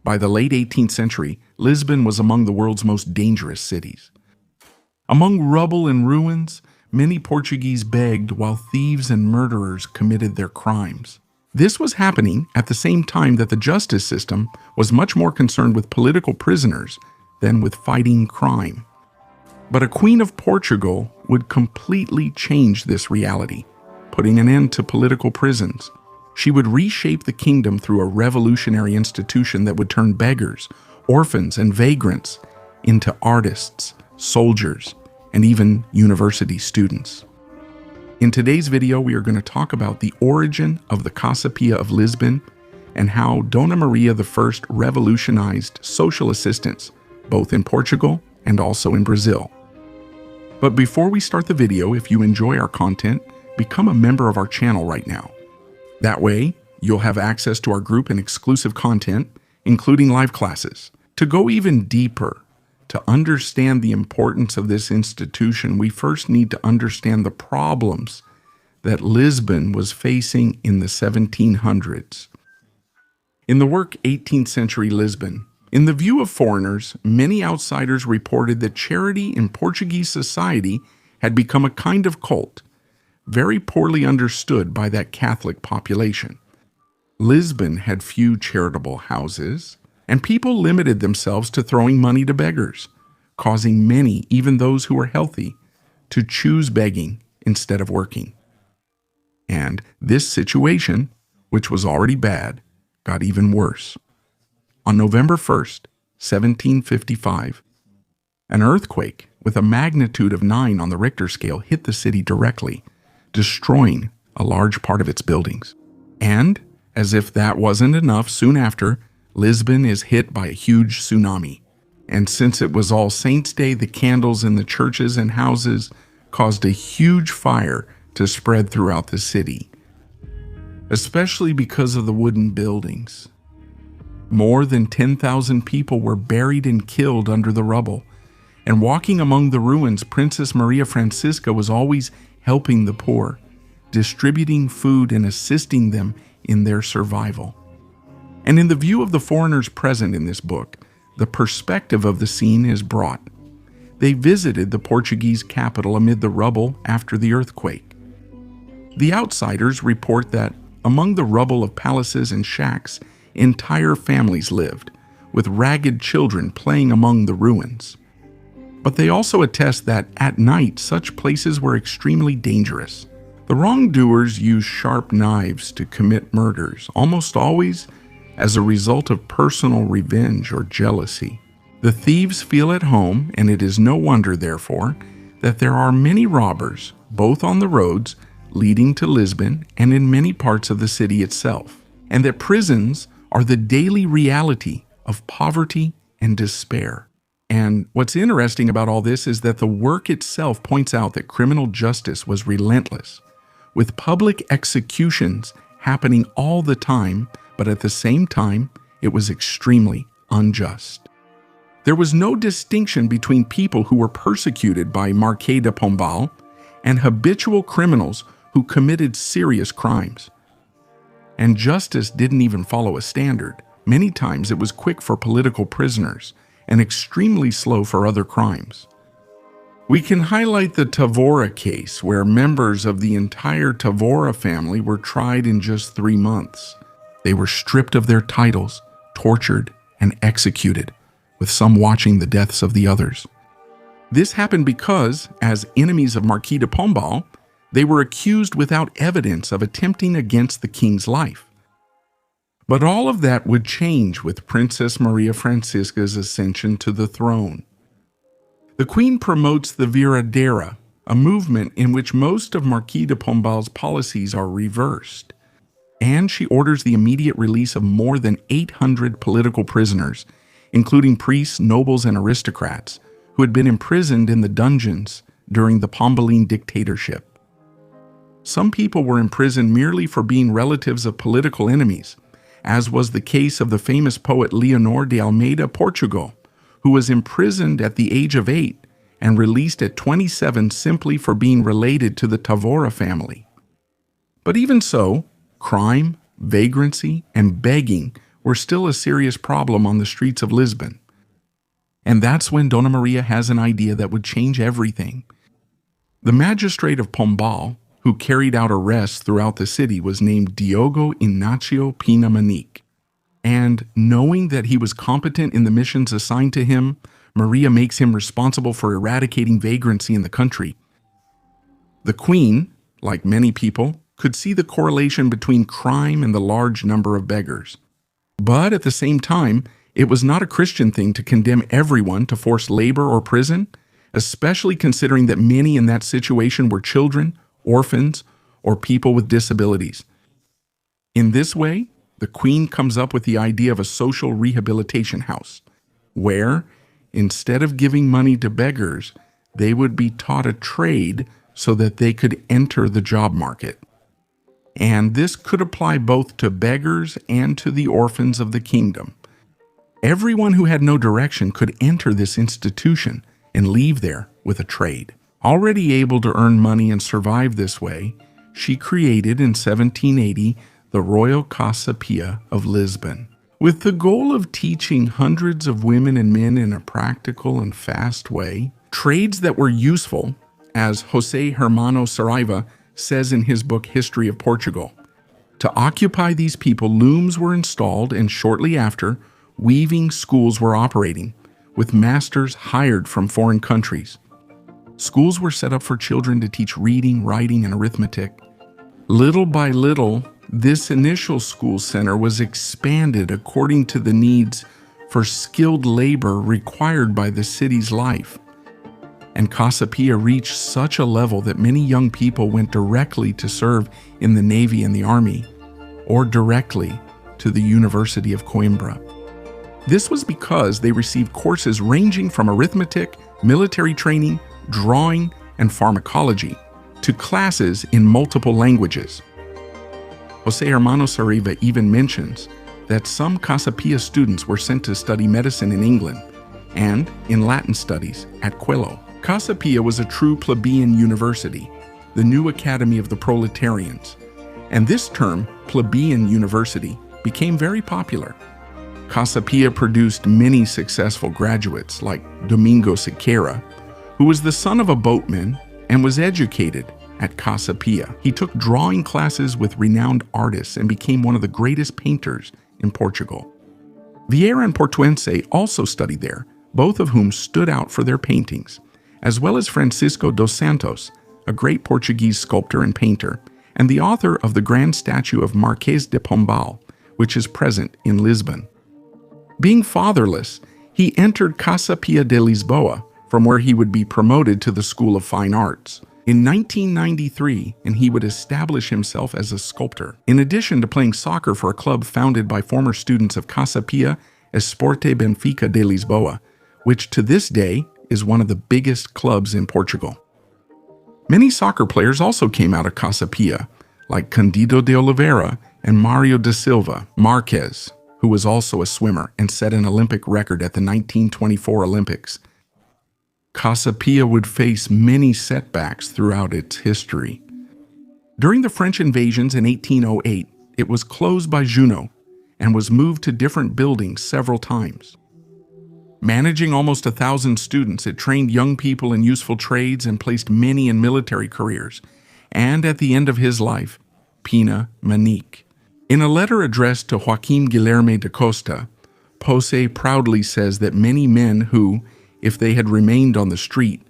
By the late 18th century, Lisbon was among the world's most dangerous cities. Among rubble and ruins, many Portuguese begged while thieves and murderers committed their crimes. This was happening at the same time that the justice system was much more concerned with political prisoners than with fighting crime. But a Queen of Portugal would completely change this reality, putting an end to political prisons. She would reshape the kingdom through a revolutionary institution that would turn beggars, orphans, and vagrants into artists, soldiers, and even university students. In today's video, we are going to talk about the origin of the Casa of Lisbon and how Dona Maria I revolutionized social assistance, both in Portugal and also in Brazil. But before we start the video, if you enjoy our content, become a member of our channel right now. That way, you'll have access to our group and exclusive content, including live classes. To go even deeper, to understand the importance of this institution, we first need to understand the problems that Lisbon was facing in the 1700s. In the work 18th Century Lisbon, in the view of foreigners, many outsiders reported that charity in Portuguese society had become a kind of cult, very poorly understood by that Catholic population. Lisbon had few charitable houses, and people limited themselves to throwing money to beggars, causing many, even those who were healthy, to choose begging instead of working. And this situation, which was already bad, got even worse. On November 1st, 1755, an earthquake with a magnitude of 9 on the Richter scale hit the city directly, destroying a large part of its buildings. And, as if that wasn't enough, soon after, Lisbon is hit by a huge tsunami. And since it was All Saints' Day, the candles in the churches and houses caused a huge fire to spread throughout the city, especially because of the wooden buildings. More than 10,000 people were buried and killed under the rubble. And walking among the ruins, Princess Maria Francisca was always helping the poor, distributing food and assisting them in their survival. And in the view of the foreigners present in this book, the perspective of the scene is brought. They visited the Portuguese capital amid the rubble after the earthquake. The outsiders report that among the rubble of palaces and shacks, entire families lived, with ragged children playing among the ruins. But they also attest that at night such places were extremely dangerous. The wrongdoers used sharp knives to commit murders, almost always as a result of personal revenge or jealousy. The thieves feel at home, and it is no wonder, therefore, that there are many robbers, both on the roads leading to Lisbon and in many parts of the city itself, and that prisons are the daily reality of poverty and despair. And what's interesting about all this is that the work itself points out that criminal justice was relentless, with public executions happening all the time, but at the same time, it was extremely unjust. There was no distinction between people who were persecuted by Marquês de Pombal and habitual criminals who committed serious crimes. And justice didn't even follow a standard. Many times it was quick for political prisoners and extremely slow for other crimes. We can highlight the Tavora case, where members of the entire Tavora family were tried in just 3 months. They were stripped of their titles, tortured, and executed, with some watching the deaths of the others. This happened because, as enemies of Marquês de Pombal, they were accused without evidence of attempting against the king's life. But all of that would change with Princess Maria Francisca's ascension to the throne. The Queen promotes the Viradeira, a movement in which most of Marquês de Pombal's policies are reversed, and she orders the immediate release of more than 800 political prisoners, including priests, nobles, and aristocrats, who had been imprisoned in the dungeons during the Pombaline dictatorship. Some people were imprisoned merely for being relatives of political enemies, as was the case of the famous poet Leonor de Almeida, Portugal, who was imprisoned at the age of 8 and released at 27 simply for being related to the Tavora family. But even so, crime, vagrancy, and begging were still a serious problem on the streets of Lisbon. And that's when Dona Maria has an idea that would change everything. The magistrate of Pombal, who carried out arrests throughout the city, was named Diogo Inácio Pina Manique. And knowing that he was competent in the missions assigned to him, Maria makes him responsible for eradicating vagrancy in the country. The queen, like many people, could see the correlation between crime and the large number of beggars. But at the same time, it was not a Christian thing to condemn everyone to forced labor or prison, especially considering that many in that situation were children, orphans, or people with disabilities. In this way, the queen comes up with the idea of a social rehabilitation house, where, instead of giving money to beggars, they would be taught a trade so that they could enter the job market. And this could apply both to beggars and to the orphans of the kingdom. Everyone who had no direction could enter this institution and leave there with a trade. Already able to earn money and survive this way, she created in 1780 the Royal Casa Pia of Lisbon, with the goal of teaching hundreds of women and men in a practical and fast way trades that were useful, as José Hermano Saraiva says in his book History of Portugal. To occupy these people, looms were installed, and shortly after, weaving schools were operating, with masters hired from foreign countries. Schools were set up for children to teach reading, writing, and arithmetic. Little by little, this initial school center was expanded according to the needs for skilled labor required by the city's life. And Casa Pia reached such a level that many young people went directly to serve in the Navy and the Army, or directly to the University of Coimbra. This was because they received courses ranging from arithmetic, military training, drawing, and pharmacology, to classes in multiple languages. José Hermano Saraiva even mentions that some Casa Pia students were sent to study medicine in England and in Latin studies at Coelho. Casa Pia was a true plebeian university, the new academy of the proletarians, and this term, plebeian university, became very popular. Casa Pia produced many successful graduates like Domingo Siqueira, who was the son of a boatman and was educated at Casa Pia. He took drawing classes with renowned artists and became one of the greatest painters in Portugal. Vieira and Portuense also studied there, both of whom stood out for their paintings, as well as Francisco dos Santos, a great Portuguese sculptor and painter, and the author of the grand statue of Marquês de Pombal, which is present in Lisbon. Being fatherless, he entered Casa Pia de Lisboa, from where he would be promoted to the School of Fine Arts in 1993, and he would establish himself as a sculptor, in addition to playing soccer for a club founded by former students of Casa Pia Esporte Benfica de Lisboa, which to this day is one of the biggest clubs in Portugal. Many soccer players also came out of Casa Pia, like Candido de Oliveira and Mario da Silva Marques, who was also a swimmer and set an Olympic record at the 1924 Olympics. Casa Pia would face many setbacks throughout its history. During the French invasions in 1808, it was closed by Junot and was moved to different buildings several times. Managing almost 1,000 students, it trained young people in useful trades and placed many in military careers. And at the end of his life, Pina Manique. In a letter addressed to Joaquim Guilherme da Costa, Posse proudly says that many men who, if they had remained on the street,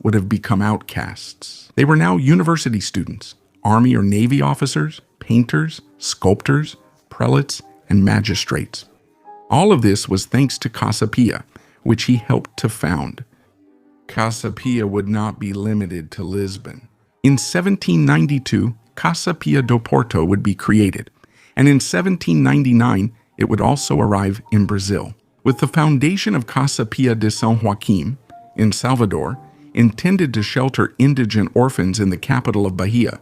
would have become outcasts. They were now university students, army or navy officers, painters, sculptors, prelates, and magistrates. All of this was thanks to Casa Pia, which he helped to found. Casa Pia would not be limited to Lisbon. In 1792, Casa Pia do Porto would be created, and in 1799, it would also arrive in Brazil, with the foundation of Casa Pia de São Joaquim in Salvador, intended to shelter indigent orphans in the capital of Bahia.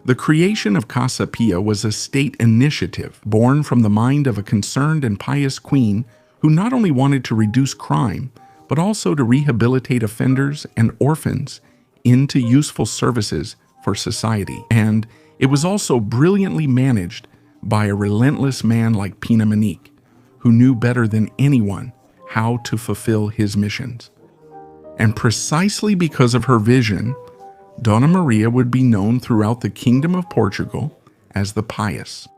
The creation of Casa Pia was a state initiative born from the mind of a concerned and pious queen who not only wanted to reduce crime, but also to rehabilitate offenders and orphans into useful services for society. And it was also brilliantly managed by a relentless man like Pina Manique, who knew better than anyone how to fulfill his missions. And precisely because of her vision, Dona Maria would be known throughout the Kingdom of Portugal as the Pious.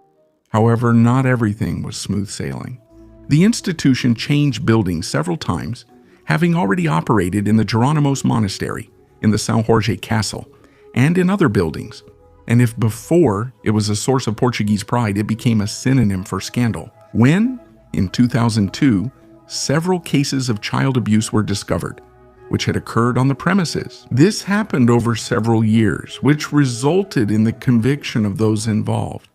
However, not everything was smooth sailing. The institution changed buildings several times, having already operated in the Geronimos Monastery, in the São Jorge Castle, and in other buildings. And if before it was a source of Portuguese pride, it became a synonym for scandal. When, in 2002, several cases of child abuse were discovered, which had occurred on the premises. This happened over several years, which resulted in the conviction of those involved.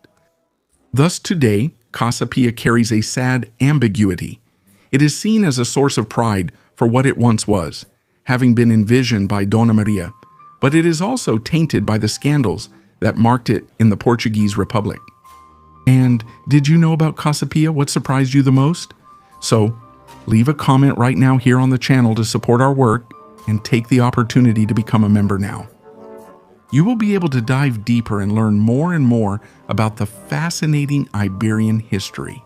Thus today, Casa carries a sad ambiguity. It is seen as a source of pride for what it once was, having been envisioned by Dona Maria, but it is also tainted by the scandals that marked it in the Portuguese Republic. And did you know about Casa? What surprised you the most? So, leave a comment right now here on the channel to support our work and take the opportunity to become a member now. You will be able to dive deeper and learn more and more about the fascinating Iberian history.